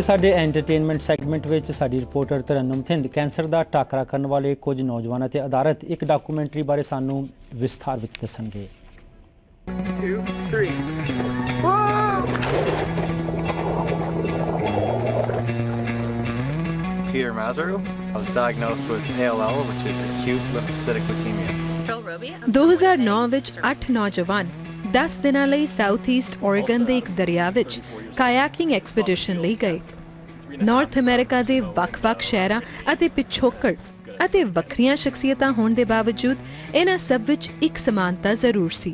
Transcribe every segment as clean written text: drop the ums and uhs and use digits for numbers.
ਸਾਡੇ entertainment segment ਵਿੱਚ ਸਾਡੀ ਰਿਪੋਰਟਰ ਤਰਨਮ ਥਿੰਦ ਕੈਂਸਰ ਦਾ ਟਾਕਰਾ ਕਰਨ ਵਾਲੇ ਕੁਝ ਨੌਜਵਾਨਾਂ ਤੇ ਆਧਾਰਿਤ ਇੱਕ ਡਾਕੂਮੈਂਟਰੀ ਬਾਰੇ ਸਾਨੂੰ ਵਿਸਥਾਰ ਵਿੱਚ ਦੱਸਣਗੇ। 2, 3. Peter Mazaru. I was diagnosed with ALL, which is acute lymphocytic leukemia. 2009 ਵਿੱਚ 8 ਨੌਜਵਾਨ 10 ਦਿਨਾਂ ਲਈ ਸਾਊਥ ਈਸਟ ਓਰੇਗਨ ਦੇ ਇੱਕ ਦਰਿਆ ਵਿੱਚ ਕਾਇਕਿੰਗ ਐਕਸਪੀਡੀਸ਼ਨ ਲਈ ਗਏ। ਨਾਰਥ ਅਮਰੀਕਾ ਦੇ ਵੱਖ-ਵੱਖ ਸ਼ਹਿਰਾਂ ਅਤੇ ਪਿਛੋਕੜ ਅਤੇ ਵੱਖਰੀਆਂ ਸ਼ਖਸੀਅਤਾਂ ਹੋਣ ਦੇ ਬਾਵਜੂਦ ਇਹਨਾਂ ਸਭ ਵਿੱਚ ਇੱਕ ਸਮਾਨਤਾ ਜ਼ਰੂਰ ਸੀ।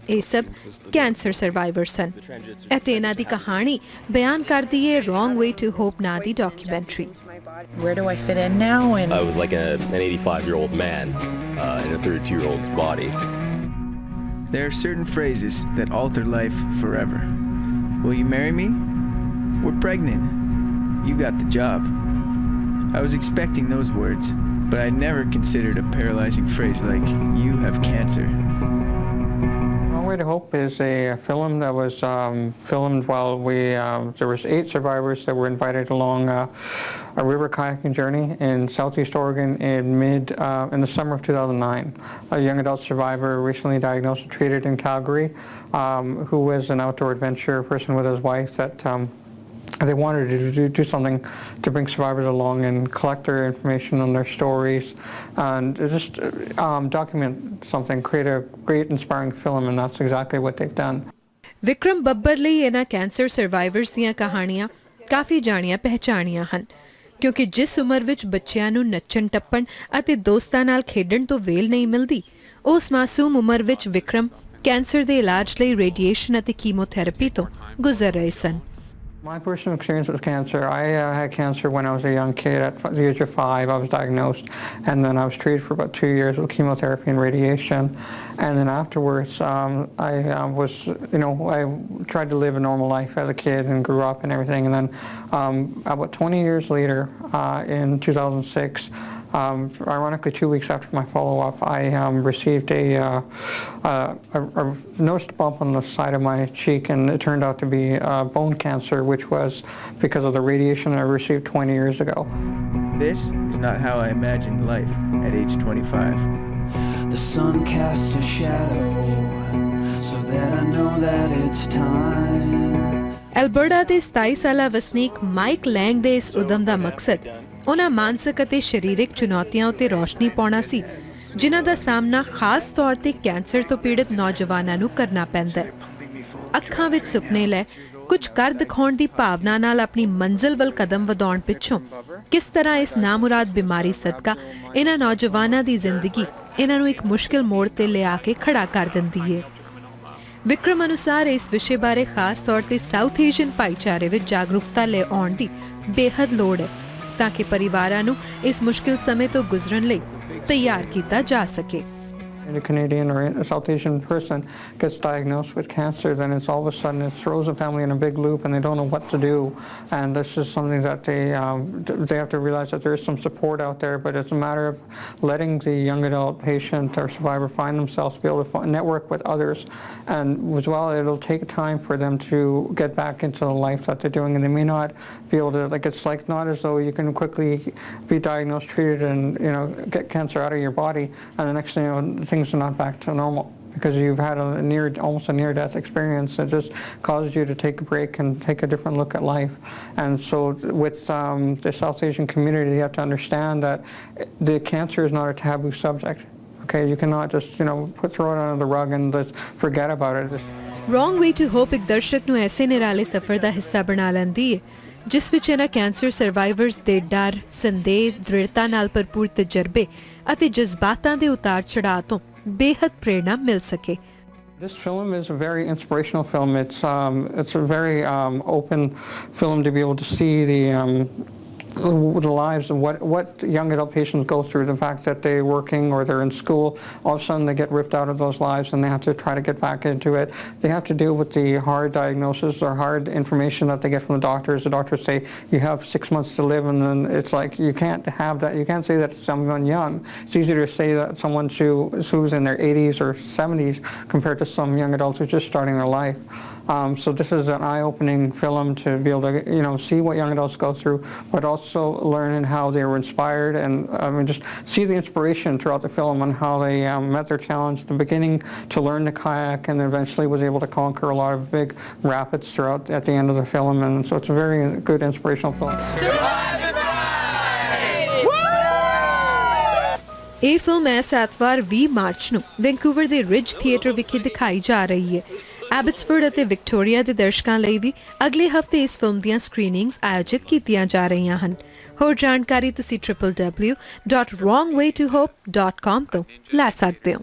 ਇਹ ਸਭ ਕੈਂਸਰ ਸਰਵਾਈਵਰ ਸਨ ਅਤੇ ਇਹਨਾਂ ਦੀ ਕਹਾਣੀ ਬਿਆਨ ਕਰਦੀ ਹੈ ਰੋਂਗ ਵੇ ਟੂ ਹੋਪ ਨਾਂ ਦੀ documentary. Where do I fit in now? And I was like an 85-year-old man in a 32-year-old's body. There are certain phrases that alter life forever. Will you marry me? We're pregnant. You got the job. I was expecting those words, but I never considered a paralyzing phrase like, you have cancer. Way to Hope is a film that was filmed while there was 8 survivors that were invited along a river kayaking journey in southeast Oregon in the summer of 2009. A young adult survivor recently diagnosed and treated in Calgary who was an outdoor adventure person with his wife that they wanted to do something to bring survivors along and collect their information on their stories and just document something, create a great inspiring film, and that's exactly what they've done. Vikram Babbar ਲਈ ਇਹਨਾਂ cancer ਸਰਵਾਈਵਰਸ ਦੀਆਂ ਕਹਾਣੀਆਂ ਕਾਫੀ ਜਾਣੀਆਂ ਪਹਿਚਾਣੀਆਂ ਹਨ ਕਿਉਂਕਿ ਜਿਸ ਉਮਰ ਵਿੱਚ ਬੱਚਿਆਂ ਨੂੰ ਨੱਚਣ ਟੱਪਣ ਅਤੇ ਦੋਸਤਾਂ ਨਾਲ ਖੇਡਣ ਤੋਂ ਵੇਲ ਨਹੀਂ ਮਿਲਦੀ, ਉਸ ਮਾਸੂਮ ਉਮਰ ਵਿੱਚ ਵਿਕਰਮ ਕੈਂਸਰ ਦੇ ਇਲਾਜ ਲਈ ਰੇਡੀਏਸ਼ਨ ਅਤੇ ਕੀਮੋਥੈਰੇਪੀ ਤੋਂ ਗੁਜ਼ਰ ਰਹੇ ਸਨ। My personal experience with cancer, I had cancer when I was a young kid. At the age of 5, I was diagnosed, and then I was treated for about 2 years with chemotherapy and radiation. And then afterwards, I tried to live a normal life as a kid and grew up and everything. And then about 20 years later, in 2006, ironically 2 weeks after my follow-up, I received I noticed a bump on the side of my cheek, and it turned out to be bone cancer, which was because of the radiation I received 20 years ago. This is not how I imagined life at age 25. The sun casts a shadow so that I know that it's time. Alberta ਦੇ 27 ਸਾਲਾ ਵਸਨੀਕ mic ਲੈਂਗ ਦੇ ਇਸ ਉਦਮ ਦਾ ਮਕਸਦ ਉਹਨਾਂ ਮਾਨਸਿਕ ਅਤੇ ਸਰੀਰਕ ਚੁਣੌਤੀਆਂ ਉੱਤੇ ਰੋਸ਼ਨੀ ਪਾਉਣਾ ਸੀ ਜਿਨ੍ਹਾਂ ਦਾ ਸਾਹਮਣਾ ਖਾਸ ਤੌਰ ਤੇ ਕੈਂਸਰ ਤੋਂ ਪੀੜਤ ਨੌਜਵਾਨਾਂ ਨੂੰ ਕਰਨਾ ਪੈਂਦਾ ਹੈ। ਅੱਖਾਂ ਵਿੱਚ ਸੁਪਨੇ ਲੈ ਕੁਝ ਕਰ ਦਿਖਾਉਣ ਦੀ ਭਾਵਨਾ ਨਾਲ ਆਪਣੀ ਮੰਜ਼ਿਲ ਵੱਲ ਕਦਮ ਵਧਾਉਣ ਪਿੱਛੋਂ ਕਿਸ ਤਰ੍ਹਾਂ ਇਸ ਨਾਮੁਰਾਦ ਬਿਮਾਰੀ ਸਦਕਾ ਇਹਨਾਂ ਨੌਜਵਾਨਾਂ ਦੀ ਜ਼ਿੰਦਗੀ ਇਹਨਾਂ ਨੂੰ ਇੱਕ ਮੁਸ਼ਕਿਲ ਮੋੜ ਤੇ ਲਿਆ ਕੇ ਖੜਾ ਕਰ ਦਿੰਦੀ ਹੈ। ਵਿਕਰਮ ਅਨੁਸਾਰ ਇਸ ਵਿਸ਼ੇ ਬਾਰੇ ਖਾਸ ਤੌਰ ਤੇ ਸਾਊਥ ਏਸ਼ੀਅਨ ਭਾਈਚਾਰੇ ਵਿੱਚ ਜਾਗਰੂਕਤਾ ਲੈ ਆਉਣ ਦੀ ਬੇਹੱਦ ਲੋੜ ਹੈ ਤਾਂ ਕਿ ਪਰਿਵਾਰਾਂ ਨੂੰ ਇਸ ਮੁਸ਼ਕਿਲ ਸਮੇਂ ਤੋਂ ਗੁਜ਼ਰਨ ਲਈ ਤਿਆਰ ਕੀਤਾ ਜਾ ਸਕੇ। A Canadian or a South Asian person gets diagnosed with cancer, then it's all of a sudden it throws the family in a big loop and they don't know what to do. And this is something that they have to realize that there is some support out there, but it's a matter of letting the young adult patient or survivor find themselves, be able to network with others. And as well, it'll take time for them to get back into the life that they're doing, and they may not be able to, like, it's like not as though you can quickly be diagnosed, treated, and get cancer out of your body, and the next thing you know, things are not back to normal because you've had almost a near-death experience. It just causes you to take a break and take a different look at life. And so with the South Asian community, you have to understand that the cancer is not a taboo subject. Okay, you cannot just throw it under the rug and just forget about it. Wrong Way to Hope ਇੱਕ ਦਰਸ਼ਕ ਨੂੰ ਐਸੇ ਨਿਰਾਲੇ ਸਫ਼ਰ ਦਾ ਹਿੱਸਾ ਬਣਾ ਲੈਂਦੀ ਹੈ ਜਿਸ ਵਿੱਚ ਇਹਨਾਂ ਕੈਂਸਰ ਸਰਵਾਈਵਰਸ ਦੇ ਡਰ, ਸੰਦੇਹ, ਦ੍ਰਿੜਤਾ ਨਾਲ ਭਰਪੂਰ ਤਜਰਬੇ ਅਤੇ ਜਜ਼ਬਾਤਾਂ ਦੇ ਉਤਾਰ ਚੜਾਅ ਤੋਂ ਬੇਹੱਦ ਪ੍ਰੇਰਣਾ ਮਿਲ ਸਕੇ। This film is a very inspirational film. It's a very open film to be able to see the lives of what young adult patients go through. The fact that they're working or they're in school, all of a sudden they get ripped out of those lives and they have to try to get back into it. They have to deal with the hard diagnosis or hard information that they get from the doctors. The doctors say you have 6 months to live, and then it's like you can't have that. You can't say that to someone young. It's easier to say that someone who's in their 80s or 70s compared to some young adults who's just starting their life. So this is an eye-opening film to be able to, see what young adults go through, but also learn how they were inspired and just see the inspiration throughout the film and how they met their challenge at the beginning to learn to kayak and eventually was able to conquer a lot of big rapids throughout at the end of the film. And so it's a very good inspirational film. ਇਹ film ਇਸ ਐਤਵਾਰ 20 March ਨੂੰ Vancouver ਦੇ ਰਿਜ theatre ਵਿਖੇ ਦਿਖਾਈ ਜਾ ਰਹੀ ਹੈ। ਐਬਟਸਫੋਰਡ ਅਤੇ ਵਿਕਟੋਰੀਆ ਦੇ ਦਰਸ਼ਕਾਂ ਲਈ ਵੀ ਅਗਲੇ ਹਫ਼ਤੇ ਇਸ ਫਿਲਮ ਦੀਆਂ ਸਕਰੀਨਿੰਗਸ ਆਯੋਜਿਤ ਕੀਤੀਆਂ ਜਾ ਰਹੀਆਂ ਹਨ। ਹੋਰ ਜਾਣਕਾਰੀ ਤੁਸੀਂ www.wrongwaytohope.com ਤੋਂ ਲੈ ਸਕਦੇ ਹੋ।